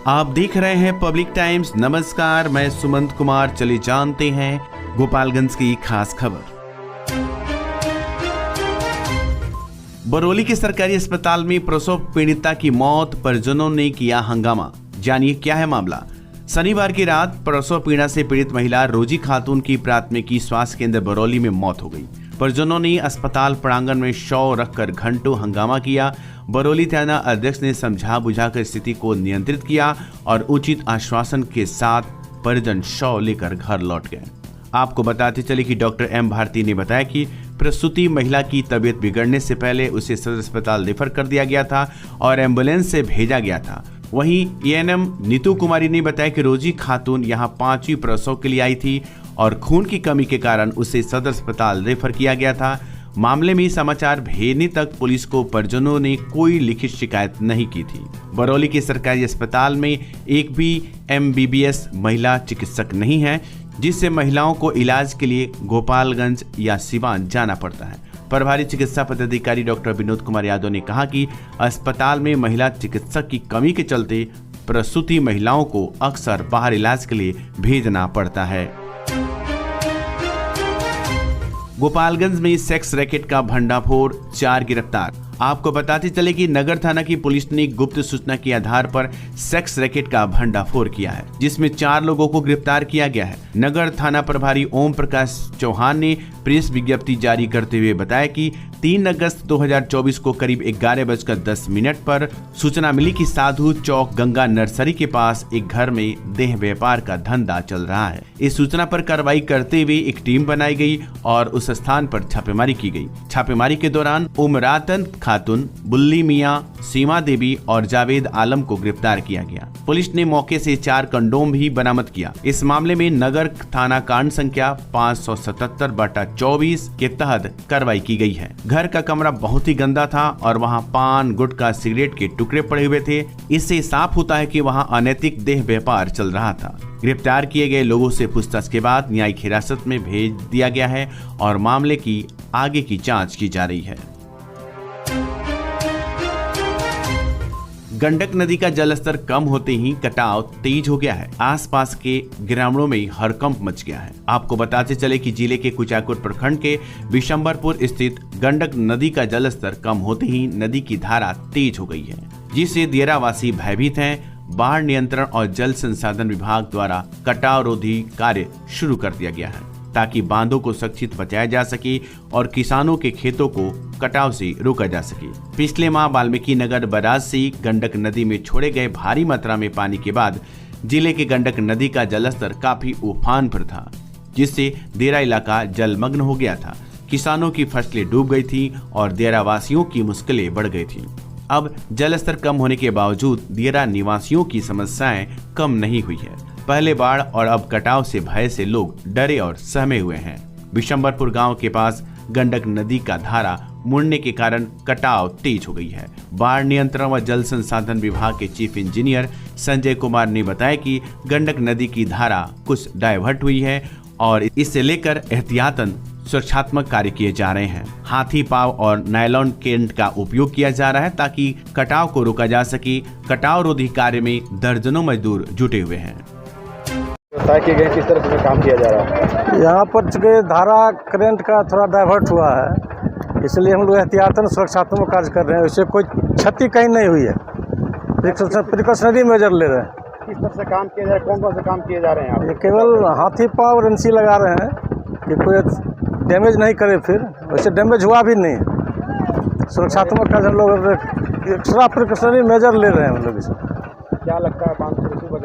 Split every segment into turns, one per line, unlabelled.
आप देख रहे हैं पब्लिक टाइम्स। नमस्कार, मैं सुमंत कुमार। चलिए जानते हैं गोपालगंज की खास खबर। बरौली के सरकारी अस्पताल में प्रसव पीड़िता की मौत, परिजनों ने किया हंगामा। जानिए क्या है मामला। शनिवार की रात प्रसव पीड़ा से पीड़ित महिला रोजी खातून की प्राथमिकी स्वास्थ्य केंद्र बरौली में मौत हो गई। परिजनों ने अस्पताल प्रांगण में शव रखकर घंटों हंगामा किया। बरौली थाना अध्यक्ष ने समझा बुझाकर स्थिति को नियंत्रित किया और उचित आश्वासन के साथ परिजन शव लेकर घर लौट गए। आपको बताते चले कि डॉक्टर एम भारती ने बताया कि प्रसूति महिला की तबीयत बिगड़ने से पहले उसे सदर अस्पताल रेफर कर दिया गया था और एम्बुलेंस से भेजा गया था। वहीं एएनएम नीतू कुमारी ने बताया कि रोजी खातून यहां 5वीं प्रसव के लिए आई थी और खून की कमी के कारण उसे सदर अस्पताल रेफर किया गया था। मामले में समाचार भेजने तक पुलिस को परिजनों ने कोई लिखित शिकायत नहीं की थी। बरौली के सरकारी अस्पताल में एक भी एमबीबीएस महिला चिकित्सक नहीं है, जिससे महिलाओं को इलाज के लिए गोपालगंज या सिवान जाना पड़ता है। प्रभारी चिकित्सा पदाधिकारी डॉक्टर विनोद कुमार यादव ने कहा कि अस्पताल में महिला चिकित्सक की कमी के चलते प्रसूति महिलाओं को अक्सर बाहर इलाज के लिए भेजना पड़ता है। गोपालगंज में सेक्स रैकेट का भंडाफोड़, 4 गिरफ्तार। आपको बताते चले कि नगर थाना की पुलिस ने गुप्त सूचना के आधार पर सेक्स रैकेट का भंडाफोड़ किया है, जिसमें 4 लोगों को गिरफ्तार किया गया है। नगर थाना प्रभारी ओम प्रकाश चौहान ने प्रेस विज्ञप्ति जारी करते हुए बताया कि 3 अगस्त 2024 को करीब 11:10 पर सूचना मिली कि साधु चौक गंगा नर्सरी के पास एक घर में देह व्यापार का धंधा चल रहा है। इस सूचना पर कार्रवाई करते हुए एक टीम बनाई गई और उस स्थान पर छापेमारी की गई। छापेमारी के दौरान उमरातन खातून, बुल्ली मियां, सीमा देवी और जावेद आलम को गिरफ्तार किया गया। पुलिस ने मौके से 4 कंडोम भी बरामद किया। इस मामले में नगर थाना कांड संख्या 577/24 के तहत कार्रवाई की गई है। घर का कमरा बहुत ही गंदा था और वहां पान, गुटखा, सिगरेट के टुकड़े पड़े हुए थे। इससे साफ होता है कि वहां अनैतिक देह व्यापार चल रहा था। गिरफ्तार किए गए लोगों से पूछताछ के बाद न्यायिक हिरासत में भेज दिया गया है और मामले की आगे की जांच की जा रही है। गंडक नदी का जलस्तर कम होते ही कटाव तेज हो गया है। आसपास के ग्रामीणों में हड़कंप मच गया है। आपको बताते चले कि जिले के कुचाकोट प्रखंड के बिशंबरपुर स्थित गंडक नदी का जलस्तर कम होते ही नदी की धारा तेज हो गई है, जिससे दियरावासी भयभीत हैं। बाढ़ नियंत्रण और जल संसाधन विभाग द्वारा कटाव रोधी कार्य शुरू कर दिया गया है, ताकि बांधों को सुरक्षित बचाया जा सके और किसानों के खेतों को कटाव से रोका जा सके। पिछले माह वाल्मीकि नगर बराज से गंडक नदी में छोड़े गए भारी मात्रा में पानी के बाद जिले के गंडक नदी का जलस्तर काफी उफान पर था, जिससे देरा इलाका जलमग्न हो गया था। किसानों की फसलें डूब गई थी और देरावासियों की मुश्किलें बढ़ गई थी। अब जलस्तर कम होने के बावजूद देरा निवासियों की समस्याएं कम नहीं हुई है। पहले बाढ़ और अब कटाव से भय से लोग डरे और सहमे हुए हैं। बिशंबरपुर गांव के पास गंडक नदी का धारा मुड़ने के कारण कटाव तेज हो गई है। बाढ़ नियंत्रण व जल संसाधन विभाग के चीफ इंजीनियर संजय कुमार ने बताया कि गंडक नदी की धारा कुछ डाइवर्ट हुई है और इसे लेकर एहतियातन सुरक्षात्मक कार्य किए जा रहे हैं। हाथी पाव और नायलॉन केंट का उपयोग किया जा रहा है ताकि कटाव को रोका जा सके। कटाव रोधी कार्य में दर्जनों मजदूर जुटे हुए हैं।
किस तरह से काम किया जा रहा है?
यहाँ पर चूँकि धारा करंट का थोड़ा डाइवर्ट हुआ है, इसलिए हम लोग एहतियातन सुरक्षात्मक कार्य कर रहे हैं। इससे कोई क्षति कहीं नहीं हुई है, प्रिकॉशनरी मेजर ले रहे हैं।
किस तरह से काम किया जा रहा है? कौन से काम किए जा रहे हैं?
ये केवल हाथी पाव और एनसी लगा रहे हैं कि कोई डैमेज नहीं करे, फिर वैसे डैमेज हुआ भी नहीं। सुरक्षात्मक कार्य हम लोग एक्स्ट्रा प्रिकॉशनरी मेजर ले रहे हैं हम लोग। इसे
क्या लगता है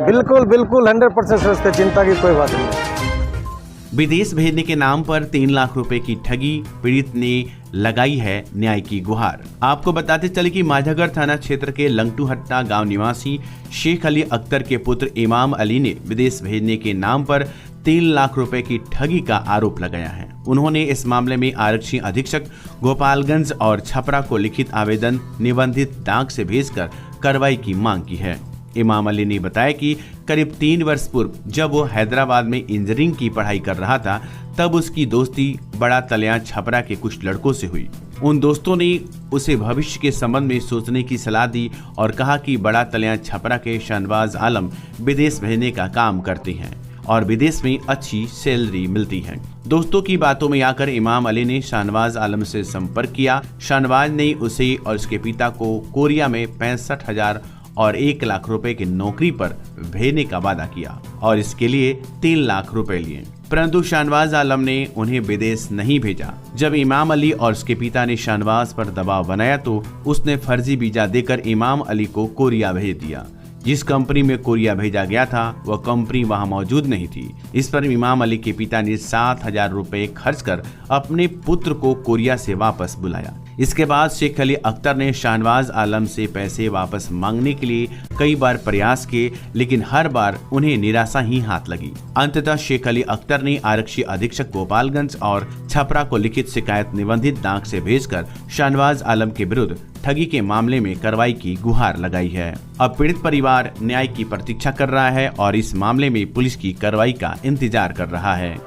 बिल्कुल 100% सुरक्षित, चिंता की कोई बात नहीं।
विदेश भेजने के नाम पर 3 लाख रुपए की ठगी, पीड़ित ने लगाई है न्याय की गुहार। आपको बताते चले कि माझागढ़ थाना क्षेत्र के लंगटूहट्टा गांव निवासी शेख अली अख्तर के पुत्र इमाम अली ने विदेश भेजने के नाम पर 3 लाख रुपए की ठगी का आरोप लगाया है। उन्होंने इस मामले में आरक्षी अधीक्षक गोपालगंज और छपरा को लिखित आवेदन निबंधित डाक से भेजकर कार्रवाई की मांग की है। इमाम अली ने बताया कि करीब 3 वर्ष पूर्व जब वो हैदराबाद में इंजीनियरिंग की पढ़ाई कर रहा था, तब उसकी दोस्ती बड़ा तलियां छपरा के कुछ लड़कों से हुई। उन दोस्तों ने उसे भविष्य के संबंध में सोचने की सलाह दी और कहा कि बड़ा तलियां छपरा के शाहनवाज आलम विदेश भेजने का काम करते हैं और विदेश में अच्छी सैलरी मिलती है। दोस्तों की बातों में आकर इमाम अली ने शाहनवाज आलम से संपर्क किया। शाहनवाज ने उसे और उसके पिता को कोरिया में 65,000 और 1 लाख रुपए की नौकरी पर भेजने का वादा किया और इसके लिए 3 लाख रुपए लिए, परंतु शाहनवाज आलम ने उन्हें विदेश नहीं भेजा। जब इमाम अली और उसके पिता ने शाहनवाज पर दबाव बनाया तो उसने फर्जी वीजा देकर इमाम अली को कोरिया भेज दिया। जिस कंपनी में कोरिया भेजा गया था वह कंपनी वहां मौजूद नहीं थी। इस पर इमाम अली के पिता ने 7,000 रुपए खर्च कर अपने पुत्र को कोरिया से वापस बुलाया। इसके बाद शेख अली अख्तर ने शाहनवाज आलम से पैसे वापस मांगने के लिए कई बार प्रयास किए, लेकिन हर बार उन्हें निराशा ही हाथ लगी। अंततः शेख अली अख्तर ने आरक्षी अधीक्षक गोपालगंज और छपरा को लिखित शिकायत निबंधित डाक से भेजकर शाहनवाज आलम के विरुद्ध ठगी के मामले में कार्रवाई की गुहार लगाई है। अब पीड़ित परिवार न्याय की प्रतीक्षा कर रहा है और इस मामले में पुलिस की कार्रवाई का इंतजार कर रहा है।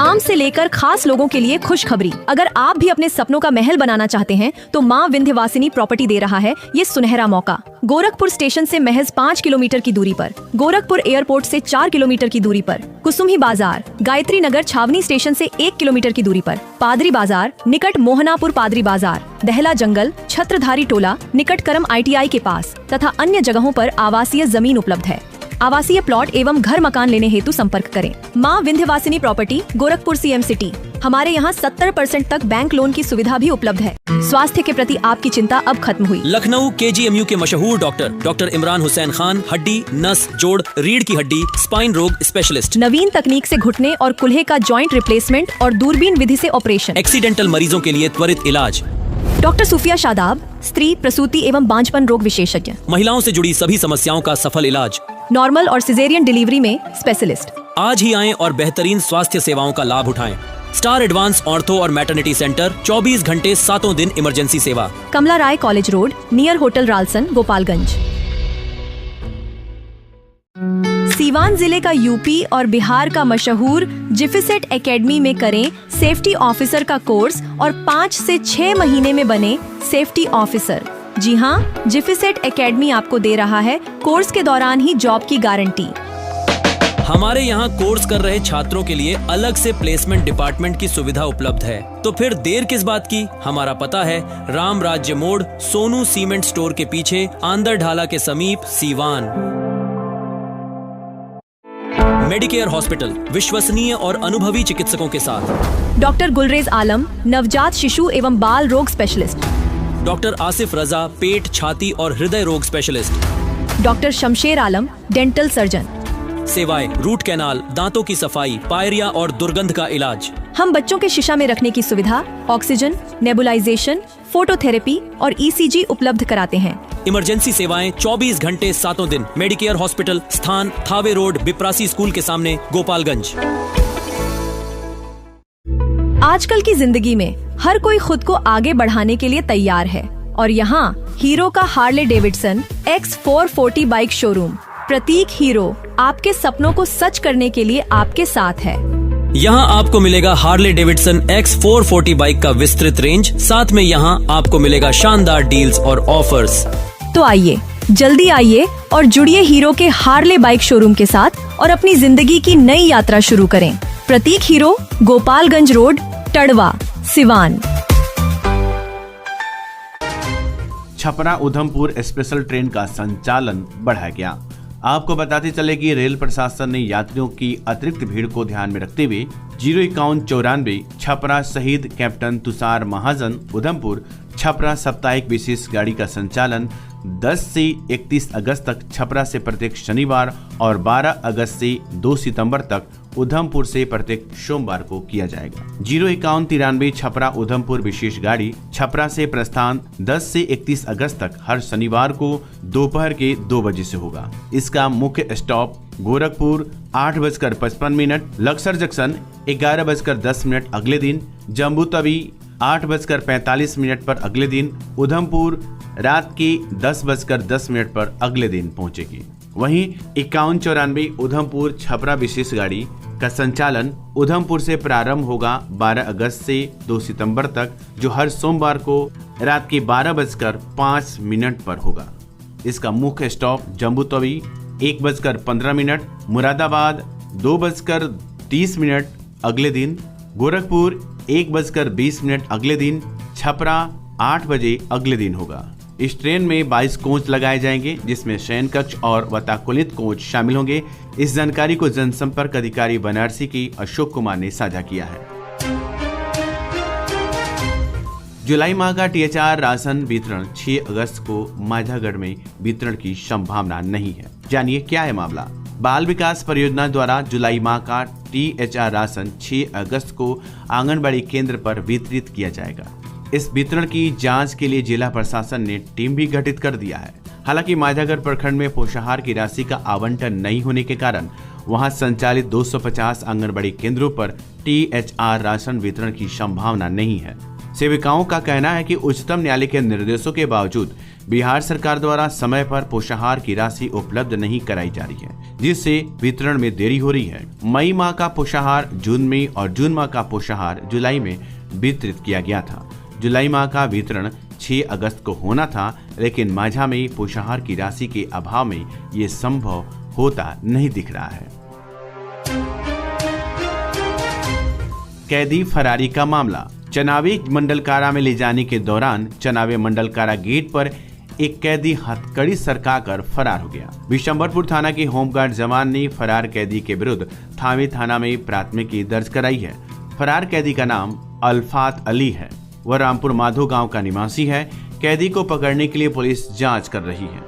आम से लेकर खास लोगों के लिए खुशखबरी। अगर आप भी अपने सपनों का महल बनाना चाहते हैं तो माँ विंध्यवासिनी प्रॉपर्टी दे रहा है ये सुनहरा मौका। गोरखपुर स्टेशन से महज 5 किलोमीटर की दूरी पर, गोरखपुर एयरपोर्ट से 4 किलोमीटर की दूरी पर, कुसुमी बाजार, गायत्री नगर छावनी स्टेशन से 1 किलोमीटर की दूरी पर, पादरी बाजार निकट मोहनापुर पादरी बाजार, दहला जंगल, छत्रधारी टोला निकट करम ITI के पास तथा अन्य जगहों पर आवासीय जमीन उपलब्ध है। आवासीय प्लॉट एवं घर मकान लेने हेतु संपर्क करें। माँ Vindhyavasini property, Gorakhpur CM city. हमारे यहाँ 70% तक बैंक लोन की सुविधा भी उपलब्ध है। स्वास्थ्य के प्रति आपकी चिंता अब खत्म हुई।
लखनऊ KGMU के मशहूर डॉक्टर इमरान हुसैन खान, हड्डी, नस, जोड़, रीढ़ की हड्डी, स्पाइन रोग स्पेशलिस्ट।
नवीन तकनीक से घुटने और कुल्हे का जॉइंट रिप्लेसमेंट और दूरबीन विधि से ऑपरेशन।
एक्सीडेंटल मरीजों के लिए त्वरित इलाज।
डॉक्टर सूफिया शादाब, स्त्री प्रसूति एवं बांझपन रोग विशेषज्ञ।
महिलाओं से जुड़ी सभी समस्याओं का सफल इलाज।
नॉर्मल और सिजेरियन डिलीवरी में स्पेशलिस्ट।
आज ही आएं और बेहतरीन स्वास्थ्य सेवाओं का लाभ उठाएं। स्टार एडवांस ऑर्थो और मैटरनिटी सेंटर, 24 घंटे 7 दिन इमरजेंसी सेवा।
कमला राय college road, near hotel Ralson, Gopalganj. Siwan जिले का यूपी और बिहार का मशहूर जिफिसेट एकेडमी में करें सेफ्टी ऑफिसर का कोर्स और 5 से 6 महीने में बने सेफ्टी ऑफिसर। जी हाँ, जिफिसेट एकेडमी आपको दे रहा है कोर्स के दौरान ही जॉब की गारंटी।
हमारे यहाँ कोर्स कर रहे छात्रों के लिए अलग से प्लेसमेंट डिपार्टमेंट की सुविधा उपलब्ध है। तो फिर देर किस बात की? हमारा पता है राम राज्य मोड़, सोनू सीमेंट स्टोर के पीछे, आंदर ढाला के समीप, सीवान। मेडिकेयर हॉस्पिटल, विश्वसनीय और अनुभवी चिकित्सकों के साथ।
डॉक्टर गुलरेज आलम, नवजात शिशु एवं बाल रोग स्पेशलिस्ट।
डॉक्टर आसिफ रजा, पेट, छाती और हृदय रोग स्पेशलिस्ट।
डॉक्टर शमशेर आलम, डेंटल सर्जन।
सेवाएं रूट कैनाल, दांतों की सफाई, पायरिया और दुर्गंध का इलाज।
हम बच्चों के शीशा में रखने की सुविधा, ऑक्सीजन, नेबुलाइजेशन, फोटोथेरेपी और ECG उपलब्ध कराते हैं।
इमरजेंसी सेवाएं 24 घंटे 7 दिन। मेडिकेयर हॉस्पिटल, स्थान थावे रोड, बिप्रासी स्कूल के सामने, गोपालगंज।
आजकल की जिंदगी में हर कोई खुद को आगे बढ़ाने के लिए तैयार है और यहाँ हीरो का Harley Davidson X440 bike showroom Pratik Hero आपके सपनों को सच करने के लिए आपके साथ है।
यहाँ आपको मिलेगा हार्ले डेविडसन X440 बाइक का विस्तृत रेंज, साथ में यहाँ आपको मिलेगा शानदार डील्स और ऑफर्स।
तो आइए, जल्दी आइए और जुड़िए हीरो के हार्ले बाइक शोरूम के साथ और अपनी जिंदगी की नई यात्रा शुरू करें। प्रतीक hero, Gopalganj road, Tarwa, Siwan.
Chhapra Udhampur special train का संचालन बढ़ाया गया। आपको बताते चले कि रेल प्रशासन ने यात्रियों की अतिरिक्त भीड़ को ध्यान में रखते हुए 05194 छपरा शहीद कैप्टन तुषार महाजन उधमपुर छपरा साप्ताहिक विशेष गाड़ी का संचालन 10 से 31 अगस्त तक छपरा से प्रत्येक शनिवार और 12 अगस्त से 2 सितंबर तक उधमपुर से प्रत्येक सोमवार को किया जाएगा। 05193 छपरा उधमपुर विशेष गाड़ी छपरा से प्रस्थान 10 से 31 अगस्त तक हर शनिवार को दोपहर के 2 बजे से होगा। इसका मुख्य स्टॉप गोरखपुर 8:55, लक्सर जंक्शन 11:10 अगले दिन, जम्बू तवी 8:45 पर अगले दिन, उधमपुर रात की 10:10 पर अगले दिन पहुंचेगी। वहीं 5194 उधमपुर छपरा विशेष गाड़ी का संचालन उधमपुर से प्रारंभ होगा 12 अगस्त से 2 सितंबर तक, जो हर सोमवार को रात की 12:05 पर होगा। इसका मुख्य स्टॉप जम्बूतवी 1:15, मुरादाबाद 2:30 अगले दिन, गोरखपुर 1:20 अगले दिन, छपरा 8 बजे अगले दिन होगा। इस ट्रेन में 22 कोच लगाए जाएंगे, जिसमें शयन कक्ष और वातानुकूलित कोच शामिल होंगे। इस जानकारी को जनसंपर्क अधिकारी बनारसी की अशोक कुमार ने साझा किया है। जुलाई माह का THR राशन वितरण 6 अगस्त को माझागढ़ में वितरण की संभावना नहीं है। जानिए क्या है मामला। बाल विकास परियोजना द्वारा जुलाई माह का THR राशन 6 अगस्त को आंगनबाड़ी केंद्र पर वितरित किया जाएगा। इस वितरण की जांच के लिए जिला प्रशासन ने टीम भी गठित कर दिया है। हालांकि माझागढ़ प्रखंड में पोषाहार की राशि का आवंटन नहीं होने के कारण वहां संचालित 250 आंगनबाड़ी केंद्रों पर THR राशन वितरण की संभावना नहीं है। सेविकाओं का कहना है कि उच्चतम न्यायालय के निर्देशों के बावजूद बिहार सरकार द्वारा समय पर पोषाहार की राशि उपलब्ध नहीं कराई जा रही है, जिससे वितरण में देरी हो रही है। मई माह का पोषाहार जून में और जून माह का पोषाहार जुलाई में वितरित किया गया था। जुलाई माह का वितरण 6 अगस्त को होना था, लेकिन माझा में पोषाहार की राशि के अभाव में ये संभव होता नहीं दिख रहा है। कैदी फरारी का मामला। चनावे मंडल कारा में ले जाने के दौरान चनावे मंडल कारा गेट पर एक कैदी हथकड़ी सरकाकर फरार हो गया। बिशंबरपुर थाना के होमगार्ड जवान ने फरार कैदी के विरुद्ध थावे थाना में प्राथमिकी दर्ज कराई है। फरार कैदी का नाम अल्फात अली है। वह रामपुर माधो गांव का निवासी है। कैदी को पकड़ने के लिए पुलिस जांच कर रही है।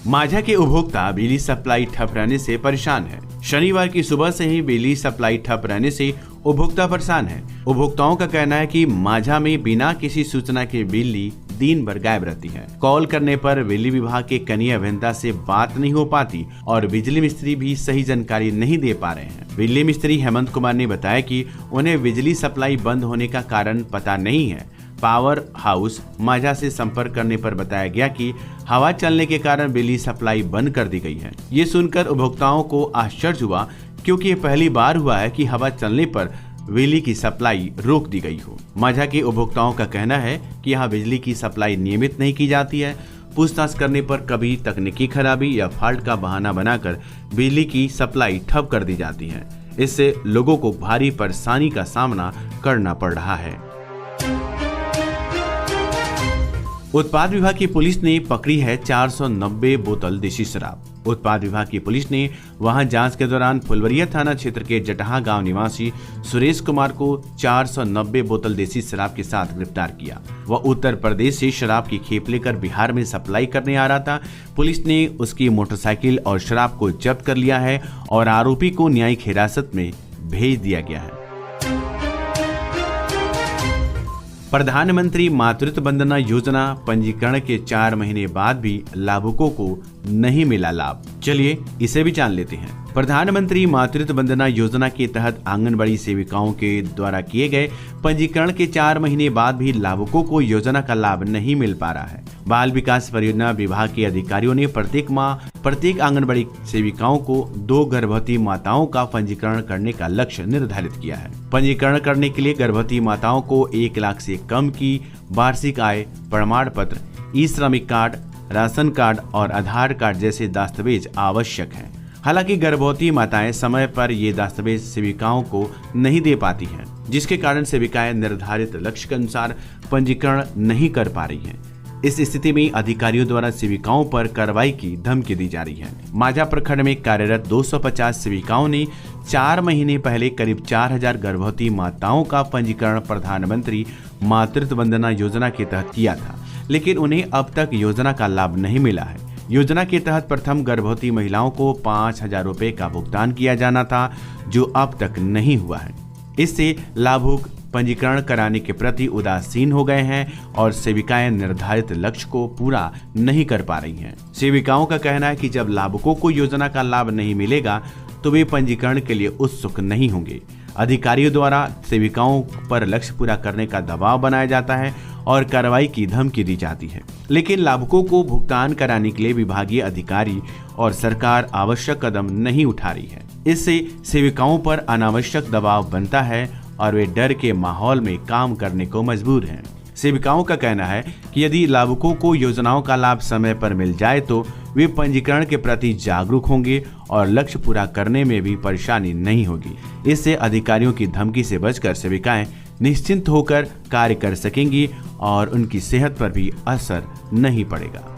माझा के उपभोक्ता बिजली सप्लाई ठप रहने से परेशान है। शनिवार की सुबह से ही बिजली सप्लाई ठप रहने से उपभोक्ता परेशान है। उपभोक्ताओं का कहना है कि माझा में बिना किसी सूचना के बिजली दिन भर गायब रहती है। कॉल करने पर बिजली विभाग के कनीय अभियंता से बात नहीं हो पाती और बिजली मिस्त्री भी सही जानकारी नहीं दे पा रहे हैं। बिजली मिस्त्री हेमंत कुमार ने बताया कि उन्हें बिजली सप्लाई बंद होने का कारण पता नहीं है। पावर हाउस माझा से संपर्क करने पर बताया गया कि हवा चलने के कारण बिजली सप्लाई बंद कर दी गई है। ये सुनकर उपभोक्ताओं को आश्चर्य हुआ, क्योंकि ये पहली बार हुआ है कि हवा चलने पर बिजली की सप्लाई रोक दी गई हो। माझा के उपभोक्ताओं का कहना है कि यहाँ बिजली की सप्लाई नियमित नहीं की जाती है। पूछताछ करने पर कभी तकनीकी खराबी या फॉल्ट का बहाना बनाकर बिजली की सप्लाई ठप कर दी जाती है। इससे लोगों को भारी परेशानी का सामना करना पड़ रहा है। उत्पाद विभाग की पुलिस ने पकड़ी है 490 बोतल देशी शराब। उत्पाद विभाग की पुलिस ने वहां जांच के दौरान फुलवरिया थाना क्षेत्र के जटहा गांव निवासी सुरेश कुमार को 490 बोतल देशी शराब के साथ गिरफ्तार किया। वह उत्तर प्रदेश से शराब की खेप लेकर बिहार में सप्लाई करने आ रहा था। पुलिस ने उसकी मोटरसाइकिल और शराब को जब्त कर लिया है और आरोपी को न्यायिक हिरासत में भेज दिया गया है। प्रधानमंत्री मातृत्व वंदना योजना पंजीकरण के 4 महीने बाद भी लाभुकों को नहीं मिला लाभ। चलिए इसे भी जान लेते हैं। प्रधानमंत्री मातृत्व वंदना योजना के तहत आंगनबाड़ी सेविकाओं के द्वारा किए गए पंजीकरण के 4 महीने बाद भी लाभुकों को योजना का लाभ नहीं मिल पा रहा है। बाल विकास परियोजना विभाग के अधिकारियों ने प्रत्येक माह प्रत्येक आंगनबाड़ी सेविकाओं को 2 गर्भवती माताओं का पंजीकरण करने का लक्ष्य निर्धारित किया है। पंजीकरण करने के लिए गर्भवती माताओं को 1 लाख से कम की वार्षिक आय प्रमाण पत्र, ई श्रमिक कार्ड, राशन कार्ड और आधार कार्ड जैसे दस्तावेज आवश्यक हैं। हालांकि गर्भवती माताएं समय पर ये दस्तावेज सेविकाओं को नहीं दे पाती हैं, जिसके कारण सेविकाएं निर्धारित लक्ष्य के अनुसार पंजीकरण नहीं कर पा रही हैं। इस स्थिति में अधिकारियों द्वारा सेविकाओं पर कार्रवाई की धमकी दी जा रही है। माझा प्रखंड में कार्यरत 250 सेविकाओं ने 4 महीने पहले करीब 4000 गर्भवती माताओं का पंजीकरण प्रधानमंत्री मातृत्व वंदना योजना के तहत किया था, लेकिन उन्हें अब तक योजना का लाभ नहीं मिला है। योजना के तहत प्रथम गर्भवती महिलाओं को 5000 रुपए का भुगतान किया जाना था, जो अब तक नहीं हुआ है। इससे लाभुक पंजीकरण कराने के प्रति उदासीन हो गए हैं और सेविकाएं निर्धारित लक्ष्य को पूरा नहीं कर पा रही हैं। सेविकाओं का कहना है कि जब लाभुकों को योजना का लाभ नहीं मिलेगा तो वे पंजीकरण के लिए उत्सुक नहीं होंगे। अधिकारियों द्वारा सेविकाओं पर लक्ष्य पूरा करने का दबाव बनाया जाता है और कार्रवाई की धमकी दी जाती है, लेकिन लाभुकों को भुगतान कराने के लिए विभागीय अधिकारी और सरकार आवश्यक कदम नहीं उठा रही है। इससे सेविकाओं पर अनावश्यक दबाव बनता है और वे डर के माहौल में काम करने को मजबूर हैं। सेविकाओं का कहना है कि यदि लाभुकों को योजनाओं का लाभ समय पर मिल जाए तो वे पंजीकरण के प्रति जागरूक होंगे और लक्ष्य पूरा करने में भी परेशानी नहीं होगी। इससे अधिकारियों की धमकी से बचकर सेविकाएं निश्चिंत होकर कार्य कर सकेंगी और उनकी सेहत पर भी असर नहीं पड़ेगा।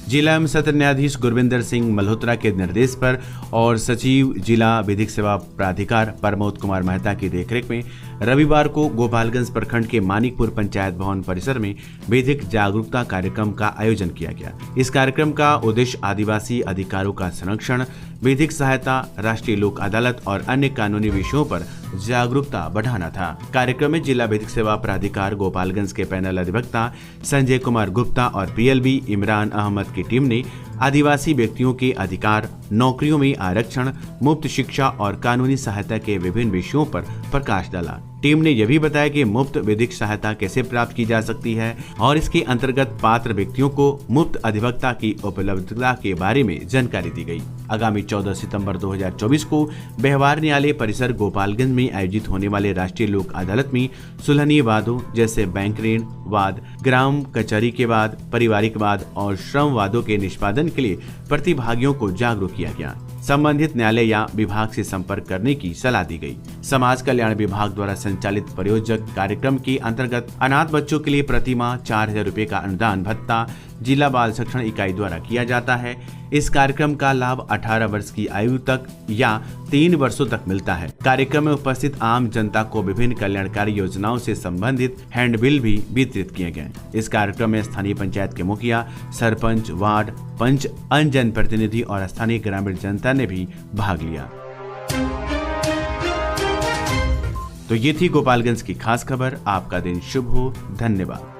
जिला एवं सत्र न्यायाधीश गुरविंदर सिंह मल्होत्रा के निर्देश पर और सचिव जिला विधिक सेवा प्राधिकार प्रमोद कुमार मेहता की देखरेख में रविवार को गोपालगंज प्रखंड के मानिकपुर पंचायत भवन परिसर में विधिक जागरूकता कार्यक्रम का आयोजन किया गया। इस कार्यक्रम का उद्देश्य आदिवासी अधिकारों का संरक्षण, विधिक सहायता, राष्ट्रीय लोक अदालत और अन्य कानूनी विषयों पर जागरूकता बढ़ाना था। कार्यक्रम में जिला विधिक सेवा प्राधिकार गोपालगंज के पैनल अधिवक्ता संजय कुमार गुप्ता और पीएलबी इमरान अहमद की टीम ने आदिवासी व्यक्तियों के अधिकार, नौकरियों में आरक्षण, मुफ्त शिक्षा और कानूनी सहायता के विभिन्न विषयों पर प्रकाश डाला। टीम ने यह भी बताया कि मुफ्त विधिक सहायता कैसे प्राप्त की जा सकती है और इसके अंतर्गत पात्र व्यक्तियों को मुफ्त अधिवक्ता की उपलब्धता के बारे में जानकारी दी गई। आगामी 14 सितंबर 2024 को व्यवहार न्यायालय परिसर गोपालगंज में आयोजित होने वाले राष्ट्रीय लोक अदालत में सुलहनीय वादों जैसे बैंक ऋण वाद, ग्राम कचहरी के वाद, पारिवारिक वाद और श्रम वादों के निष्पादन के लिए प्रतिभागियों को जागरूक किया गया। संबंधित न्यायालय या विभाग से संपर्क करने की सलाह दी गई। समाज कल्याण विभाग द्वारा संचालित प्रयोजक कार्यक्रम के अंतर्गत अनाथ बच्चों के लिए प्रति माह 4,000 रुपए का अनुदान भत्ता जिला बाल संरक्षण इकाई द्वारा किया जाता है। इस कार्यक्रम का लाभ 18 वर्ष की आयु तक या 3 वर्षों तक मिलता है। कार्यक्रम में उपस्थित आम जनता को विभिन्न कल्याणकारी योजनाओं से संबंधित हैंडबिल भी वितरित किए गए। इस कार्यक्रम में स्थानीय पंचायत के मुखिया, सरपंच, वार्ड पंच, अन्य जनप्रतिनिधि और स्थानीय ग्रामीण जनता ने भी भाग लिया। तो ये थी गोपालगंज की खास खबर। आपका दिन शुभ हो। धन्यवाद।